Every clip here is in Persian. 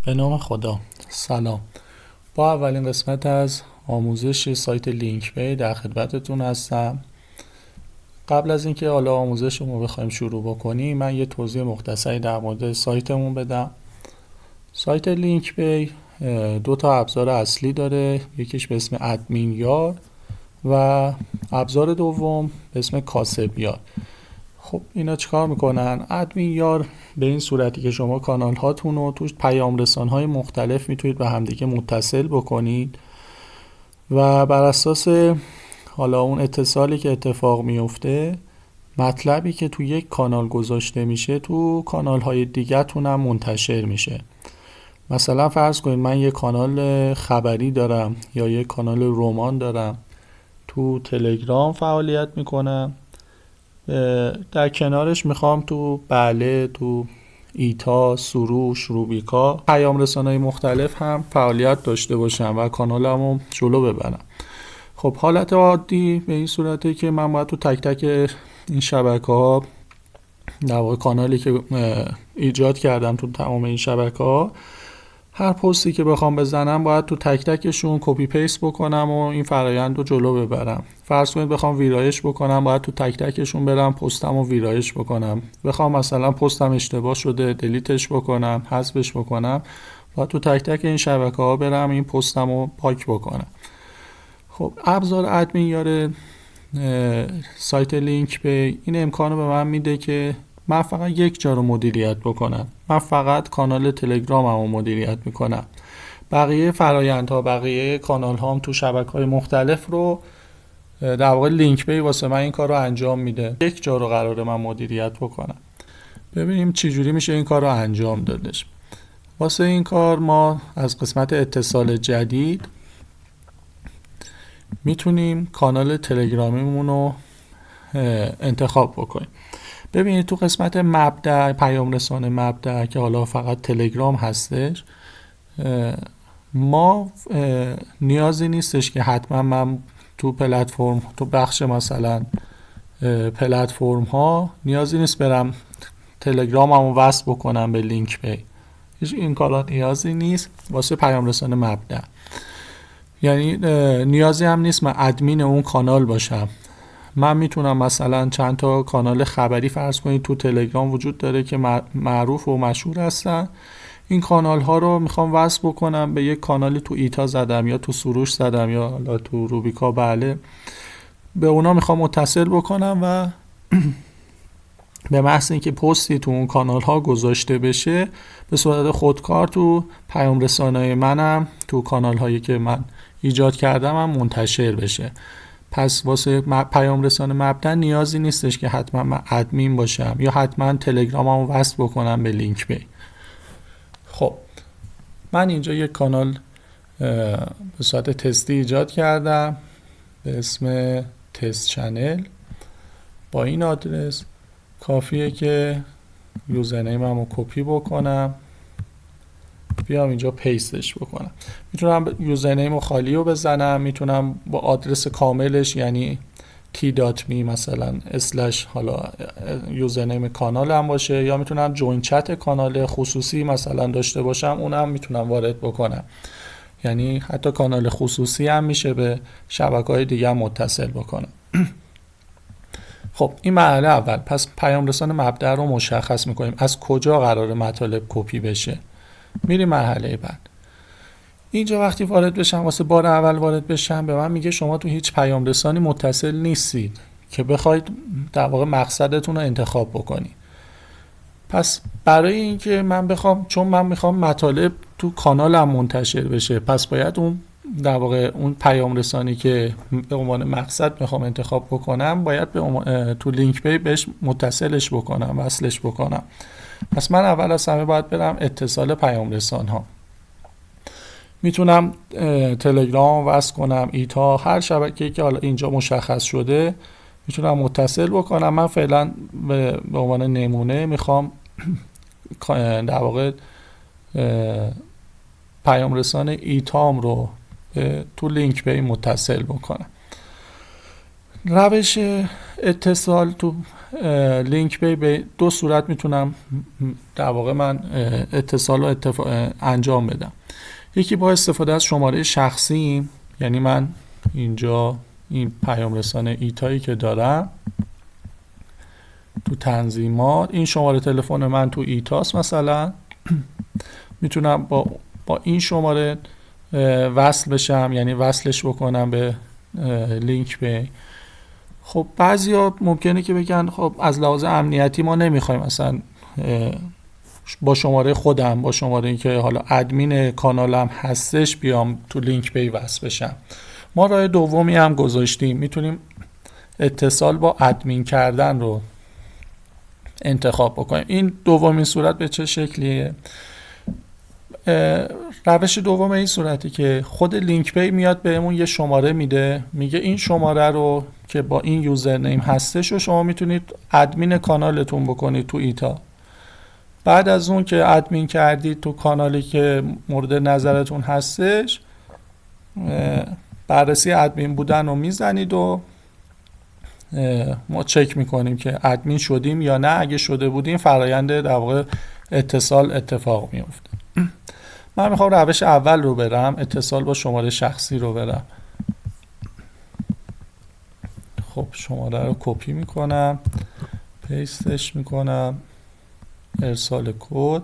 به نام خدا. سلام. با اولین قسمت از آموزش سایت لینک بی در خدمتتون هستم. قبل از اینکه حالا آموزش رو بخوایم شروع بکنیم، من یه توضیح مختصری در مورد سایتمون بدم. سایت لینک بی دو تا ابزار اصلی داره، یکیش به اسم ادمین یار و ابزار دوم به اسم کاسب یار. خب اینا چیکار میکنن؟ ادمین یار به این صورتی که شما کانال هاتون رو توش پیام رسان های مختلف میتونید به همدیگه متصل بکنید و بر اساس حالا اون اتصالی که اتفاق میفته، مطلبی که تو یک کانال گذاشته میشه تو کانال های دیگه تون هم منتشر میشه. مثلا فرض کنید من یک کانال خبری دارم یا یک کانال رمان دارم، تو تلگرام فعالیت میکنم، در کنارش میخوام تو بله، تو ایتا، سروش، روبیکا پیام رسانه‌های مختلف هم فعالیت داشته باشم و کانالمو جلو ببرم. خب حالت عادی به این صورته که من باید تو تک تک این شبکه‌ها، در واقع کانالی که ایجاد کردم تو تمام این شبکه‌ها، هر پستی که بخوام بزنم باید تو تک تکشون کپی پیست بکنم و این فرآیند رو جلو ببرم. فرض کنید بخوام ویرایش بکنم، باید تو تک تکشون برم پستم رو ویرایش بکنم. بخوام مثلا پستم اشتباه شده دلیتش بکنم، حذفش بکنم، باید تو تک تک این شبکه‌ها برم این پستم رو پاک بکنم. خب ابزار ادمین یار سایت لینک بی این امکانو به من میده که من فقط یک جا رو مدیریت بکنم. من فقط کانال تلگرامم رو مدیریت میکنم. بقیه فرآیندها، بقیه کانال هام تو شبکه‌های مختلف رو در واقع لینک بی واسه من این کار رو انجام میده. یک جا رو قراره من مدیریت بکنم. ببینیم چی جوری میشه این کار رو انجام دادش. واسه این کار ما از قسمت اتصال جدید میتونیم کانال تلگرامیمون رو انتخاب بکنیم. ببینید تو قسمت مبدأ، پیام رسانه مبدأ که حالا فقط تلگرام هستش، ما نیازی نیستش که حتما من تو پلتفرم، تو بخش مثلا پلتفرم ها نیازی نیست برم تلگراممو وصل بکنم به لینک بی. هیچ این کارا نیازی نیست واسه پیام رسانه مبدأ. یعنی نیازی هم نیست من ادمین اون کانال باشم. من میتونم مثلا چند تا کانال خبری فرض کنید تو تلگرام وجود داره که معروف و مشهور هستن. این کانال ها رو میخوام وصل بکنم به یک کانالی تو ایتا زدم یا تو سروش زدم یا تو روبیکا، بله، به اونا میخوام متصل بکنم و به محض اینکه پستی تو اون کانال ها گذاشته بشه، به صورت خودکار تو پیام رسانه‌های منم تو کانال هایی که من ایجاد کردم هم منتشر بشه. پس واسه پیام رسانه مبدأ نیازی نیستش که حتما من ادمین باشم یا حتما تلگراممو وصل بکنم به لینک بی. خب من اینجا یک کانال به صورت تستی ایجاد کردم به اسم تست چنل. با این آدرس کافیه که یوزرنیمم رو کپی بکنم، بیام اینجا پیستش بکنم. میتونم یوزرنیم خالی رو بزنم، میتونم با آدرس کاملش یعنی t.me مثلا اسلش حالا یوزرنیم کانال هم باشه، یا میتونم جوین چت کانال خصوصی مثلا داشته باشم، اونم میتونم وارد بکنم. یعنی حتی کانال خصوصی هم میشه به شبکه‌های دیگه هم متصل بکنم. خب این مرحله اول. پس پیام رسان مبدأ رو مشخص میکنیم از کجا قرار مطالب کپی بشه. میریم مرحله بعد. اینجا وقتی وارد بشم، واسه بار اول وارد بشم، به من میگه شما تو هیچ پیام رسانی متصل نیستید که بخواید در واقع مقصدتون رو انتخاب بکنید. پس برای اینکه من بخوام، چون من میخوام مطالب تو کانالم منتشر بشه، پس باید اون در واقع اون پیام رسانی که به عنوان مقصد میخوام انتخاب بکنم باید تو لینک بی بهش متصلش بکنم، وصلش بکنم. پس من اول از همه باید برم اتصال پیام رسان ها. میتونم تلگرام وصل کنم، ایتا، هر شبکه‌ای که حالا اینجا مشخص شده میتونم متصل بکنم. من فعلا به عنوان نمونه میخوام در واقع پیام رسان ایتام رو تو لینک بی متصل بکنم. روش اتصال تو لینک پی به دو صورت میتونم در واقع من اتصال رو انجام بدم. یکی با استفاده از شماره شخصی، یعنی من اینجا این پیام رسانه ایتایی که دارم تو تنظیمات، این شماره تلفن من تو ایتاس مثلا میتونم با این شماره وصل بشم، یعنی وصلش بکنم به لینک پی. خب بعضیا ممکنه که بگن خب از لحاظ امنیتی ما نمیخوایم مثلا با شماره خودم، با شماره این که حالا ادمین کانالم هستش بیام تو لینک پی وصل بشم. ما راه دومی هم گذاشتیم، میتونیم اتصال با ادمین کردن رو انتخاب بکنیم. این دومین صورت به چه شکلیه؟ روش دوم این صورتی که خود لینک پی میاد بهمون یه شماره میده، میگه این شماره رو که با این یوزرنیم هستش و شما میتونید ادمین کانالتون بکنید تو ایتا. بعد از اون که ادمین کردید تو کانالی که مورد نظرتون هستش، بررسی ادمین بودن رو میزنید و ما چک میکنیم که ادمین شدیم یا نه. اگه شده بودیم فرآیند در واقع اتصال اتفاق میفته. من میخوام روش اول رو برم، اتصال با شماره شخصی رو برم. خب شماره رو کپی میکنم، پیستش میکنم، ارسال کد.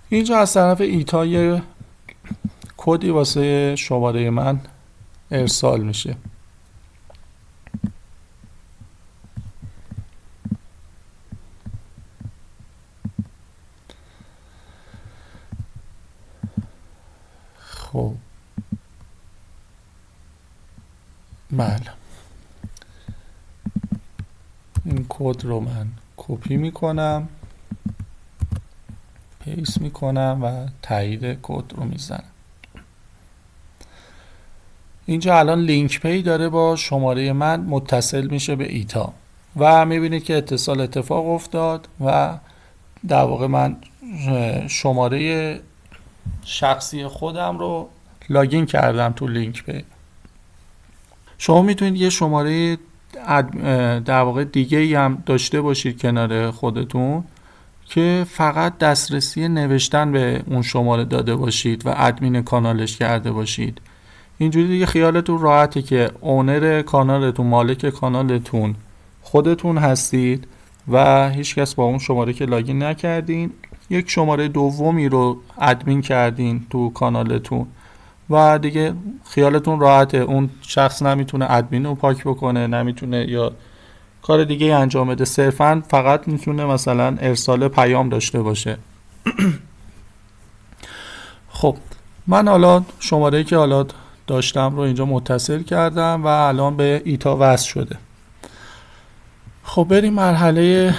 اینجا از طرف ایتا یه کدی واسه شماره من ارسال میشه. خب بله، این کد رو من کپی میکنم، پیست میکنم و تایید کد رو میزنم. اینجا الان لینک پی داره با شماره من متصل میشه به ایتا و میبینید که اتصال اتفاق افتاد و در واقع من شماره شخصی خودم رو لاگین کردم تو لینک پی. شما میتونید یه شماره در واقع دیگه ای هم داشته باشید کنار خودتون که فقط دسترسی نوشتن به اون شماره داده باشید و ادمین کانالش کرده باشید. اینجوری دیگه خیالتون راحته که اونر کانالتون، مالک کانالتون خودتون هستید و هیچکس با اون شماره که لاگین نکردین یک شماره دومی رو ادمین کردین تو کانالتون و دیگه خیالتون راحته. اون شخص نمیتونه ادمین رو پاک بکنه، نمیتونه یا کار دیگه انجام بده، صرفا فقط میتونه مثلا ارسال پیام داشته باشه. خب من حالا شماره‌ای که حالا داشتم رو اینجا متصل کردم و الان به ایتا وصل شده. خب بریم مرحله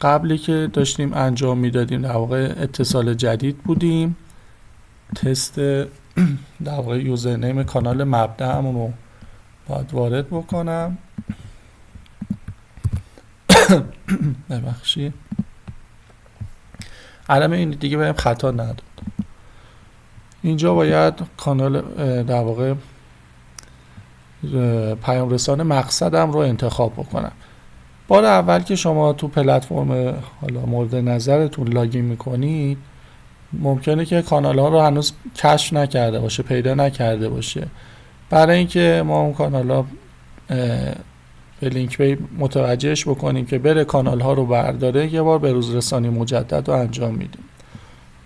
قبلی که داشتیم انجام میدادیم، در واقع اتصال جدید بودیم. تست در واقع یوزرنیم کانال مبدأمون رو باید وارد بکنم. ببخشید علم این دیگه بهم خطا نداد. اینجا باید کانال در واقع پیام رسان مقصدم رو انتخاب بکنم. بار اول که شما تو پلتفرم حالا مورد نظرتون لاگین میکنید ممکنه که کانال ها رو هنوز کشف نکرده باشه، پیدا نکرده باشه. برای اینکه ما اون کانال ها به لینک پی متوجهش بکنیم که بره کانال ها رو برداره، یه بار به روز رسانی مجدد رو انجام میدیم.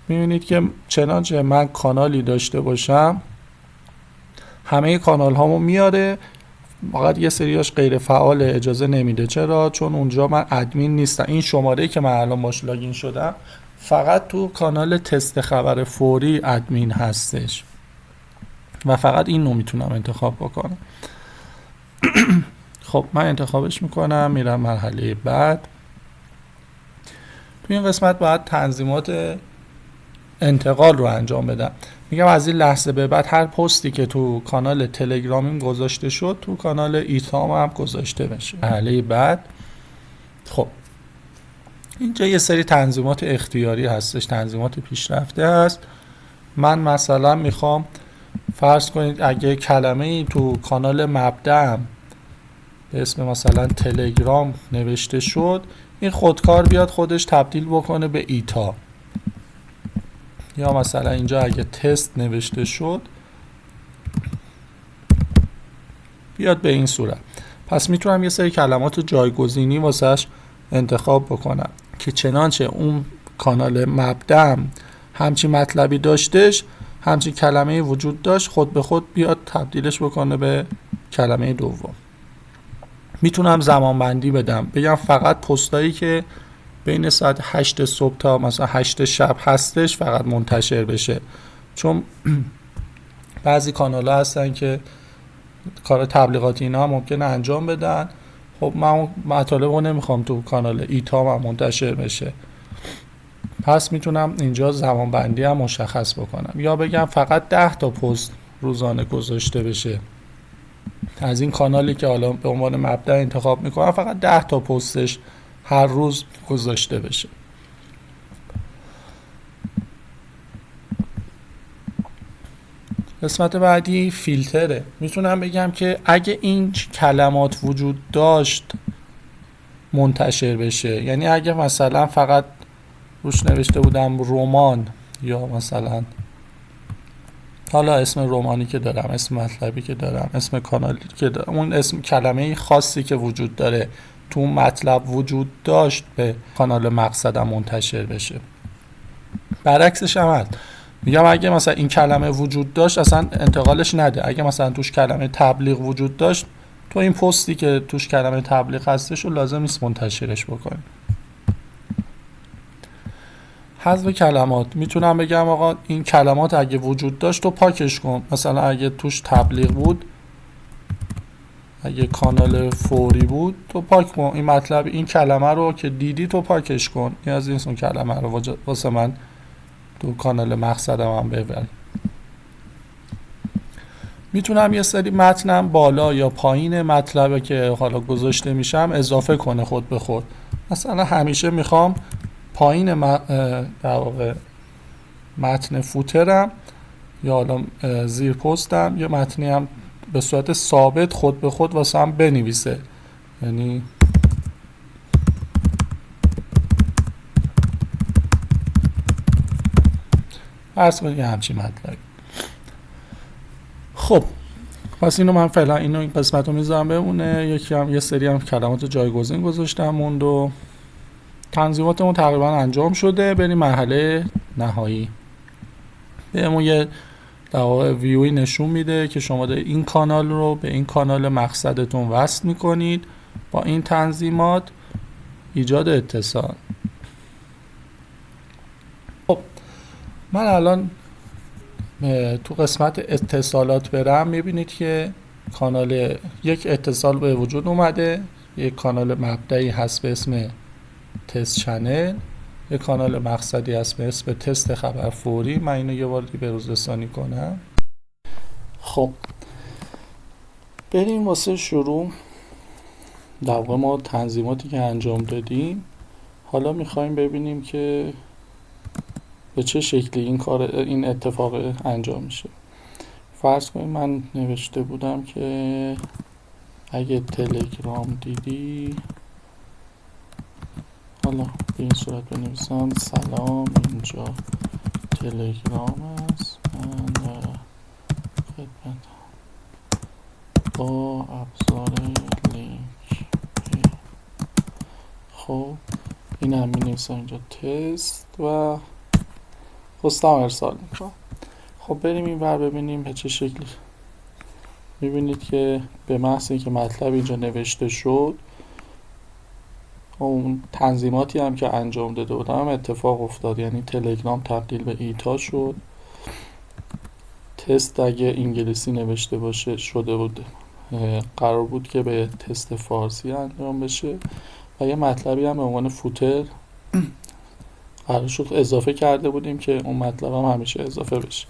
میبینید که چنانچه من کانالی داشته باشم همه کانال هامو میاره، فقط یه سریاش غیر فعال، اجازه نمیده. چرا؟ چون اونجا من ادمین نیستم. این شماره که من الان باش لاگین شدم فقط تو کانال تست خبر فوری ادمین هستش و فقط این رو میتونم انتخاب بکنم. خب من انتخابش میکنم، میرم مرحله بعد. تو این قسمت باید تنظیمات انتقال رو انجام بدم. میگم از این لحظه به بعد هر پستی که تو کانال تلگرامیم گذاشته شد تو کانال ایتام هم گذاشته بشه. مرحله بعد خب اینجا یه سری تنظیمات اختیاری هستش، تنظیمات پیشرفته هست. من مثلا میخوام فرض کنید اگه کلمه ای تو کانال مبدأ به اسم مثلا تلگرام نوشته شد، این خودکار بیاد خودش تبدیل بکنه به ایتا. یا مثلا اینجا اگه تست نوشته شد بیاد به این صورت. پس میتونم یه سری کلمات جایگزینی واسش انتخاب بکنم که چنانچه اون کانال مبدأ همچین مطلبی داشتش، همچین کلمه وجود داشت، خود به خود بیاد تبدیلش بکنه به کلمه دوم. میتونم زمان بندی بدم، بگم فقط پستایی که بین ساعت 8 صبح تا مثلا 8 شب هستش فقط منتشر بشه، چون بعضی کانال ها هستن که کار تبلیغاتی اینا هم ممکنه انجام بدن. خب من مطالب رو نمیخوام تو کانال ایتا هم منتشر بشه، پس میتونم اینجا زمان بندی هم مشخص بکنم، یا بگم فقط 10 تا پست روزانه گذاشته بشه. از این کانالی که حالا به عنوان مبدأ انتخاب میکنم فقط 10 تا پستش هر روز گذاشته بشه. قسمت بعدی فیلتره. میتونم بگم که اگه این کلمات وجود داشت منتشر بشه، یعنی اگه مثلا فقط روش نوشته بودم رمان، یا مثلا حالا اسم رمانی که دارم، اسم مطلبی که دارم، اسم کانالی که دارم، اون اسم کلمه خاصی که وجود داره تو اون مطلب وجود داشت، به کانال مقصدم منتشر بشه. برعکسش هم هست، میگم اگه مثلا این کلمه وجود داشت اصلا انتقالش نده. اگه مثلا توش کلمه تبلیغ وجود داشت، تو این پستی که توش کلمه تبلیغ هستش رو لازم نیست منتشرش بکنی. حذف کلمات، میتونم بگم آقا این کلمات اگه وجود داشت تو پاکش کن. مثلا اگه توش تبلیغ بود، اگه کانال فوری بود، تو پاک کن این مطلب، این کلمه رو که دیدی تو پاکش کن. نیازی نیست اون کلمه رو واسه من تو کانال مقصدم هم ببرم. میتونم یه سری متنم بالا یا پایین مطلبه که حالا گذاشته میشم اضافه کنه خود به خود. مثلا همیشه میخوام پایین در واقع متن فوترم یا حالا زیر پستم یه متنی هم به صورت ثابت خود به خود واسه هم بنویسه، یعنی فرض کنید همچین مطلبی. خب پس اینو من فعلا این قسمت رو میذارم بمونه. یکی هم یه سری هم کلمات جایگزین گذاشتم موند. تنظیماتمون تقریبا انجام شده. بریم مرحله نهایی. بهمون یه در واقع ویوی نشون میده که شما این کانال رو به این کانال مقصدتون وصل میکنید با این تنظیمات. ایجاد اتصال. خب من الان تو قسمت اتصالات برم، میبینید که کانال یک اتصال به وجود اومده. یک کانال مبدئی هست به اسم تست چنل، یک کانال مقصدی هست به اسم تست خبر فوری. من اینو یه بار دیگه بروزرسانی کنم. خب بریم واسه شروع. در واقع ما تنظیماتی که انجام دادیم حالا میخوایم ببینیم که به چه شکلی این اتفاق انجام میشه. فرض کنید من نوشته بودم که اگه تلگرام دیدی، حالا به این صورت بنویسم سلام اینجا تلگرام است، من خدمت با ابزار لینک. خب این هم می نویسم اینجا تست و پستم ارسال میکنم. خب بریم این ور ببینیم به چه شکلی. میبینید که به محض اینکه مطلب اینجا نوشته شد، اون تنظیماتی هم که انجام داده بودم اتفاق افتاد. یعنی تلگرام تبدیل به ایتا شد. تست اگه انگلیسی نوشته باشه شده بود، قرار بود که به تست فارسی انجام بشه و یه مطلبی هم به عنوان فوتر قرار شد اضافه کرده بودیم که اون مطلب هم همیشه اضافه بشه.